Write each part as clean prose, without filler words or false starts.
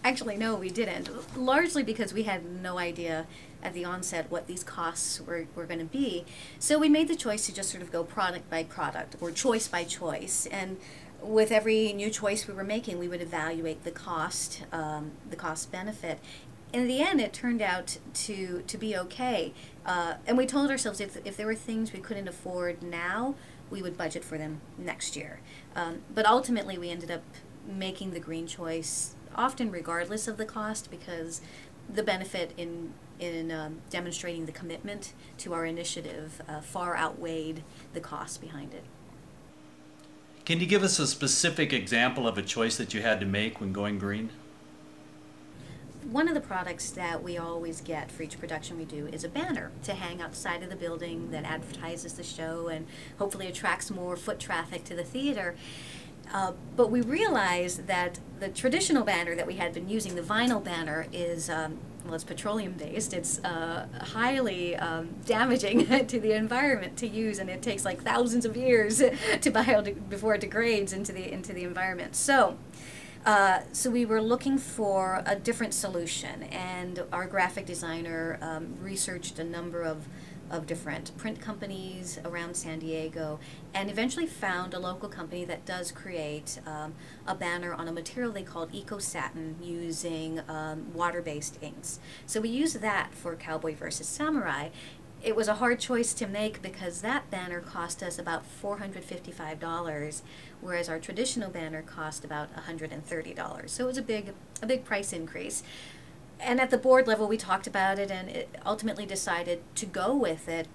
Actually, no, we didn't. Largely because we had no idea at the onset what these costs were going to be. So we made the choice to just sort of go product by product or choice by choice. And with every new choice we were making, we would evaluate the cost benefit. In the end, it turned out to be okay. And we told ourselves if there were things we couldn't afford now, we would budget for them next year. But ultimately, we ended up making the green choice, often regardless of the cost, because the benefit in demonstrating the commitment to our initiative far outweighed the cost behind it. Can you give us a specific example of a choice that you had to make when going green? One of the products that we always get for each production we do is a banner to hang outside of the building that advertises the show and hopefully attracts more foot traffic to the theater. But we realized that the traditional banner that we had been using, the vinyl banner, is well, it's petroleum based. It's highly damaging to the environment to use, and it takes like thousands of years before it degrades into the environment. So we were looking for a different solution, and our graphic designer researched a number of different print companies around San Diego, and eventually found a local company that does create a banner on a material they called eco-satin using water-based inks. So we used that for Cowboy versus Samurai. It was a hard choice to make because that banner cost us about $455, whereas our traditional banner cost about $130. So it was a big price increase. And at the board level, we talked about it and ultimately decided to go with it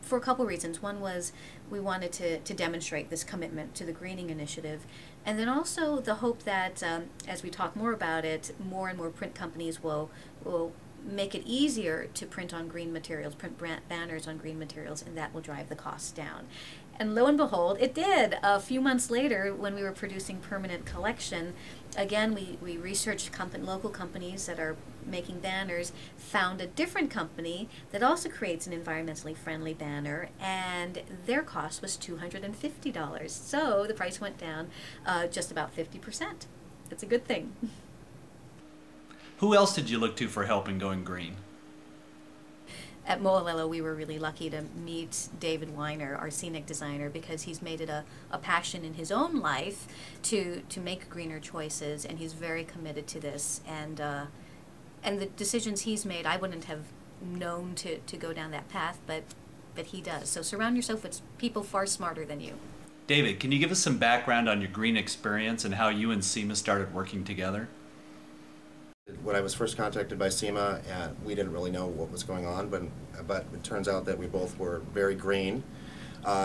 for a couple reasons. One was we wanted to demonstrate this commitment to the greening initiative, and then also the hope that as we talk more about it, more and more print companies will make it easier to print on green materials, print banners on green materials, and that will drive the costs down. And lo and behold, it did. A few months later, when we were producing Permanent Collection, again, we researched local companies that are making banners, found a different company that also creates an environmentally friendly banner, and their cost was $250. So the price went down just about 50%. That's a good thing. Who else did you look to for help in going green? At olelo, we were really lucky to meet David Weiner, our scenic designer, because he's made it a passion in his own life to make greener choices, and he's very committed to this. And the decisions he's made, I wouldn't have known to go down that path, but he does. So surround yourself with people far smarter than you. David, can you give us some background on your green experience and how you and Seema started working together? When I was first contacted by Seema, we didn't really know what was going on, but it turns out that we both were very green,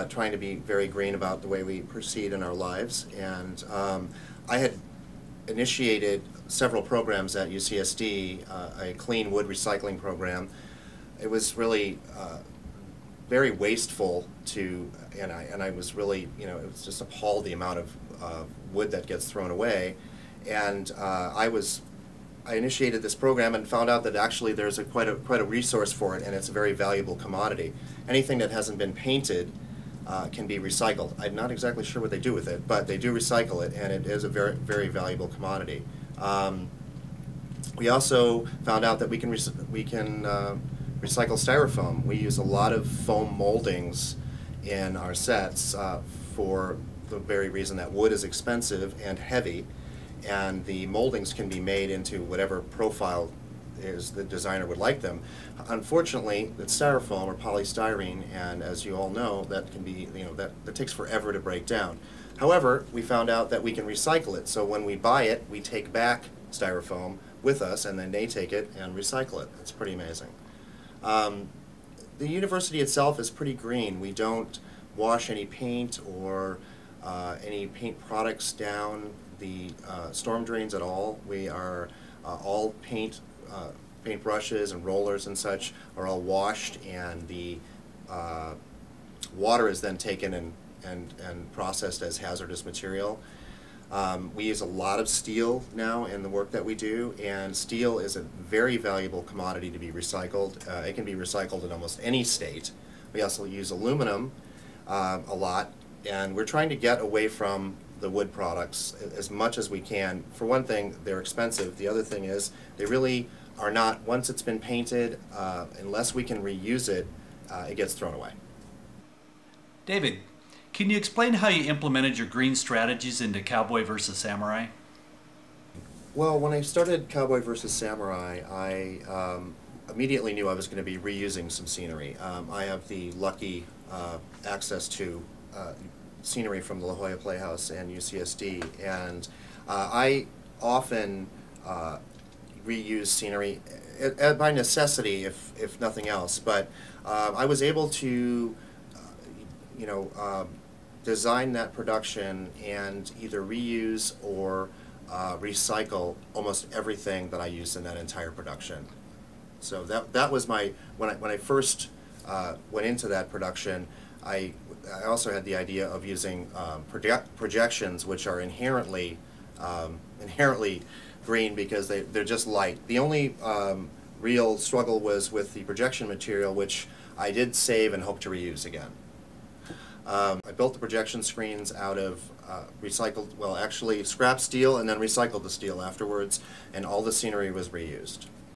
trying to be very green about the way we proceed in our lives. And I had initiated several programs at UCSD, a clean wood recycling program. It was really very wasteful and I was really, it was just appalled the amount of wood that gets thrown away. And I initiated this program and found out that actually there's quite a resource for it, and it's a very valuable commodity. Anything that hasn't been painted can be recycled. I'm not exactly sure what they do with it, but they do recycle it, and it is a very, very valuable commodity. We also found out that we can recycle styrofoam. We use a lot of foam moldings in our sets for the very reason that wood is expensive and heavy, and the moldings can be made into whatever profile is the designer would like them. Unfortunately, it's styrofoam or polystyrene, and as you all know, that can be, that takes forever to break down. However, we found out that we can recycle it, so when we buy it, we take back styrofoam with us, and then they take it and recycle it. It's pretty amazing. The university itself is pretty green. We don't wash any paint or any paint products down the storm drains at all. We are all paint brushes and rollers and such are all washed, and the water is then taken and processed as hazardous material. We use a lot of steel now in the work that we do, and steel is a very valuable commodity to be recycled. It can be recycled in almost any state. We also use aluminum a lot, and we're trying to get away from the wood products as much as we can. For one thing, they're expensive. The other thing is they really are not, once it's been painted, unless we can reuse it, it gets thrown away. David, can you explain how you implemented your green strategies into Cowboy versus Samurai? Well, when I started Cowboy versus Samurai, I immediately knew I was going to be reusing some scenery. I have the lucky access to scenery from the La Jolla Playhouse and UCSD, and I often reuse scenery by necessity, if nothing else. But I was able to, design that production and either reuse or recycle almost everything that I used in that entire production. So that was my, when I first went into that production, I also had the idea of using projections, which are inherently green because they're just light. The only real struggle was with the projection material, which I did save and hope to reuse again. I built the projection screens out of recycled, well, actually scrap steel, and then recycled the steel afterwards, and all the scenery was reused.